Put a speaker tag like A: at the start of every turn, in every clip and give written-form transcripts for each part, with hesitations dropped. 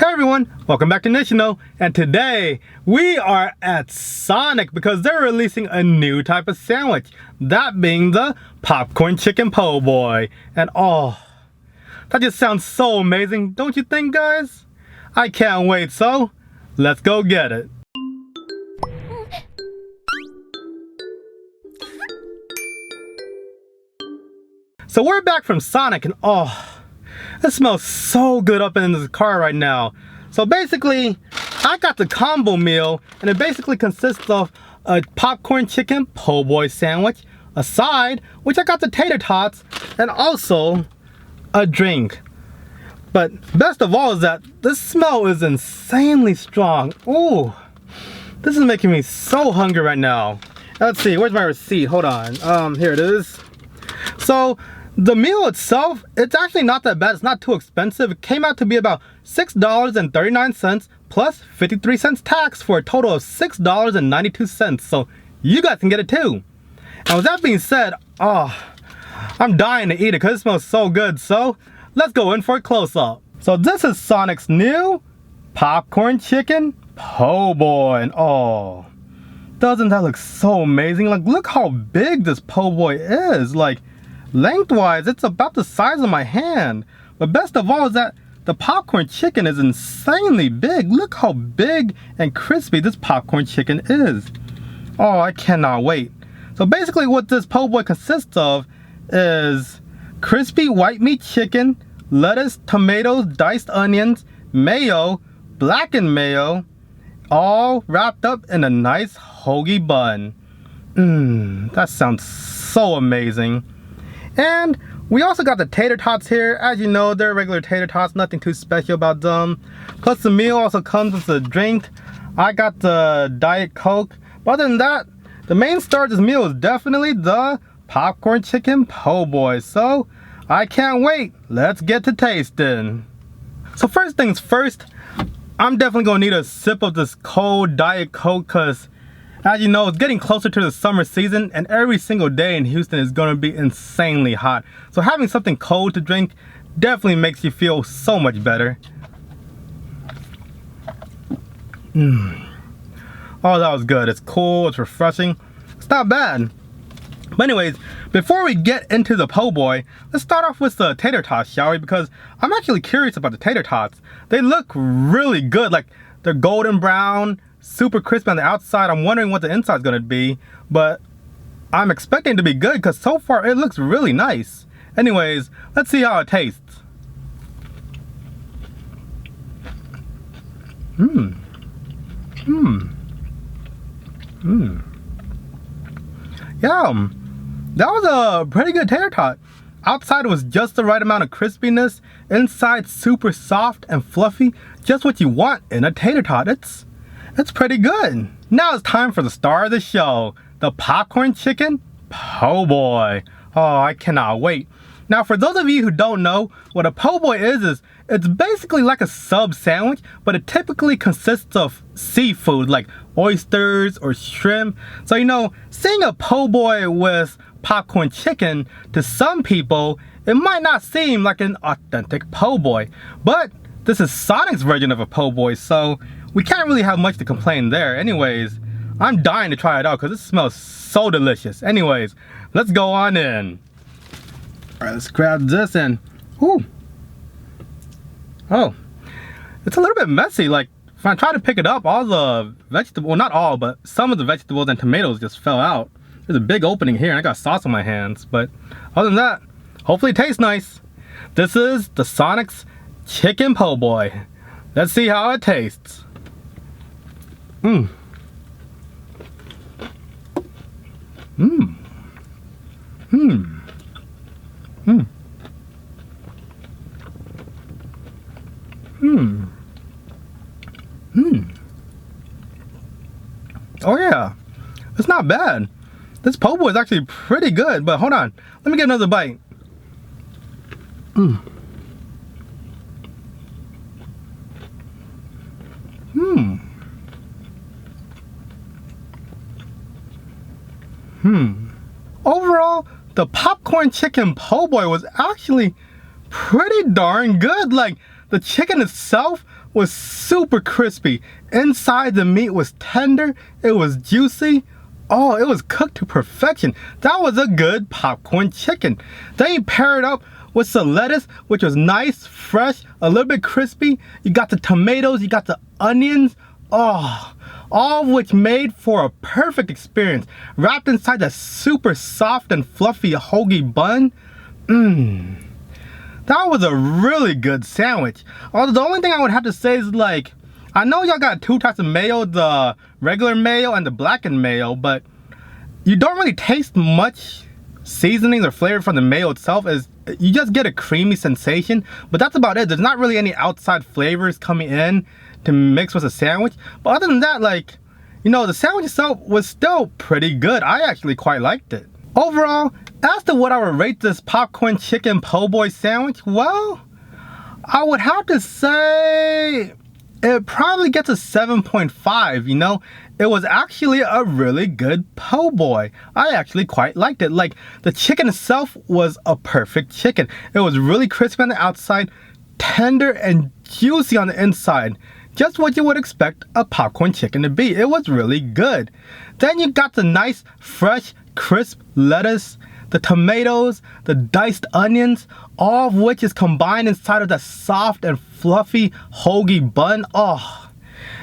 A: Hey everyone, welcome back to Nishino, and today we are at Sonic because they're releasing a new type of sandwich, that being the popcorn chicken po' boy. And oh, that just sounds so amazing, don't you think, guys? I can't wait, so let's go get it. So we're back from Sonic, and oh, it smells so good up in this car right now. So basically, I got the combo meal, and it basically consists of a popcorn chicken po' boy sandwich, a side, which I got the tater tots, and also a drink. But best of all is that this smell is insanely strong. Ooh, this is making me so hungry right now. Let's see, where's my receipt? Hold on. Here it is. So the meal itself, it's actually not that bad. It's not too expensive. It came out to be about $6.39 plus 53 cents tax for a total of $6.92. So you guys can get it too. And with that being said, oh, I'm dying to eat it because it smells so good. So let's go in for a close-up. So this is Sonic's new popcorn chicken po' boy. And oh, doesn't that look so amazing? Like, look how big this po' boy is. Like, lengthwise, it's about the size of my hand. But best of all is that the popcorn chicken is insanely big. Look how big and crispy this popcorn chicken is. Oh, I cannot wait. So basically what this po' boy consists of is crispy white meat chicken, lettuce, tomatoes, diced onions, mayo, blackened mayo, all wrapped up in a nice hoagie bun. That sounds so amazing. And we also got the tater tots here. As you know, they're regular tater tots, nothing too special about them. Plus the meal also comes with a drink. I got the Diet Coke. But other than that, the main star of this meal is definitely the popcorn chicken po' boy. So I can't wait. Let's get to tasting. So first things first, I'm definitely gonna need a sip of this cold Diet Coke because as you know, it's getting closer to the summer season and every single day in Houston is gonna be insanely hot. So having something cold to drink definitely makes you feel so much better. Oh, that was good. It's cool, it's refreshing. It's not bad. But anyways, before we get into the po' boy, let's start off with the tater tots, shall we? Because I'm actually curious about the tater tots. They look really good. Like, they're golden brown, super crispy on the outside. I'm wondering what the inside's gonna be, but I'm expecting it to be good because so far it looks really nice. Anyways, let's see how it tastes. Yeah, that was a pretty good tater tot. Outside was just the right amount of crispiness, inside super soft and fluffy, just what you want in a tater tot. It's pretty good. Now it's time for the star of the show, the popcorn chicken po' boy. Oh, I cannot wait. Now for those of you who don't know, what a po' boy is it's basically like a sub sandwich, but it typically consists of seafood like oysters or shrimp. So you know, seeing a po' boy with popcorn chicken, to some people, it might not seem like an authentic po' boy. But this is Sonic's version of a po' boy, so we can't really have much to complain there. Anyways, I'm dying to try it out because it smells so delicious. Anyways, let's go on in. Alright, let's grab this and, ooh. Oh, it's a little bit messy. Like, if I try to pick it up, all the vegetables, well not all, but some of the vegetables and tomatoes just fell out. There's a big opening here and I got sauce on my hands. But other than that, hopefully it tastes nice. This is the Sonic's chicken po' boy. Let's see how it tastes. Oh yeah, it's not bad. This po' boy is actually pretty good, but hold on. Let me get another bite. Overall, the popcorn chicken po' boy was actually pretty darn good. Like, the chicken itself was super crispy. Inside the meat was tender, it was juicy. Oh, it was cooked to perfection. That was a good popcorn chicken. Then you pair it up with some lettuce, which was nice, fresh, a little bit crispy. You got the tomatoes, you got the onions. Oh, all of which made for a perfect experience. Wrapped inside that super soft and fluffy hoagie bun. That was a really good sandwich. Although the only thing I would have to say is, like, I know y'all got two types of mayo, the regular mayo and the blackened mayo, but you don't really taste much seasonings or flavor from the mayo itself. You just get a creamy sensation, but that's about it. There's not really any outside flavors coming in to mix with a sandwich. But other than that, like, you know, the sandwich itself was still pretty good. I actually quite liked it. Overall, as to what I would rate this popcorn chicken po' boy sandwich, well, I would have to say it probably gets a 7.5, you know? It was actually a really good po' boy. I actually quite liked it. Like, the chicken itself was a perfect chicken. It was really crispy on the outside, tender and juicy on the inside. Just what you would expect a popcorn chicken to be. It was really good. Then you got the nice, fresh, crisp lettuce, the tomatoes, the diced onions, all of which is combined inside of that soft and fluffy hoagie bun. Oh,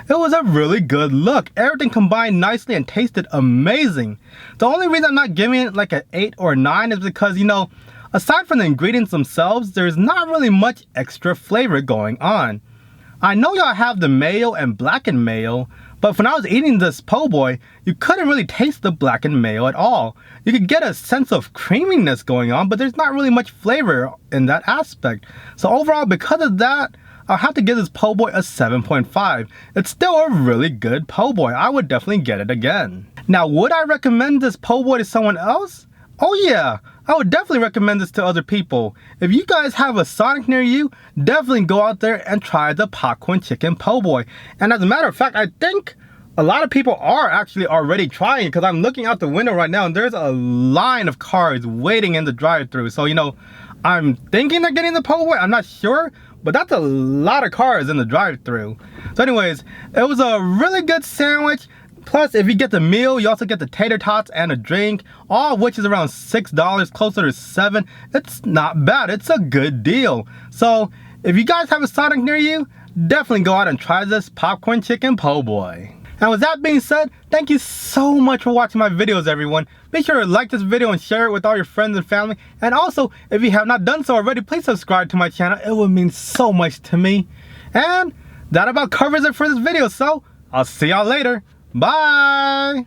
A: it was a really good look. Everything combined nicely and tasted amazing. The only reason I'm not giving it like an 8 or 9 is because, you know, aside from the ingredients themselves, there's not really much extra flavor going on. I know y'all have the mayo and blackened mayo, but when I was eating this po' boy, you couldn't really taste the blackened mayo at all. You could get a sense of creaminess going on, but there's not really much flavor in that aspect. So overall, because of that, I'll have to give this po' boy a 7.5. It's still a really good po' boy. I would definitely get it again. Now, would I recommend this po' boy to someone else? Oh yeah, I would definitely recommend this to other people. If you guys have a Sonic near you, definitely go out there and try the popcorn chicken po' boy. And as a matter of fact, I think a lot of people are actually already trying it, because I'm looking out the window right now and there's a line of cars waiting in the drive-thru. So, you know, I'm thinking they're getting the po' boy. I'm not sure, but that's a lot of cars in the drive-thru. So anyways, it was a really good sandwich. Plus, if you get the meal, you also get the tater tots and a drink, all of which is around $6, closer to $7. It's not bad. It's a good deal. So, if you guys have a Sonic near you, definitely go out and try this popcorn chicken po' boy. And with that being said, thank you so much for watching my videos, everyone. Be sure to like this video and share it with all your friends and family. And also, if you have not done so already, please subscribe to my channel. It would mean so much to me. And that about covers it for this video. So, I'll see y'all later. Bye!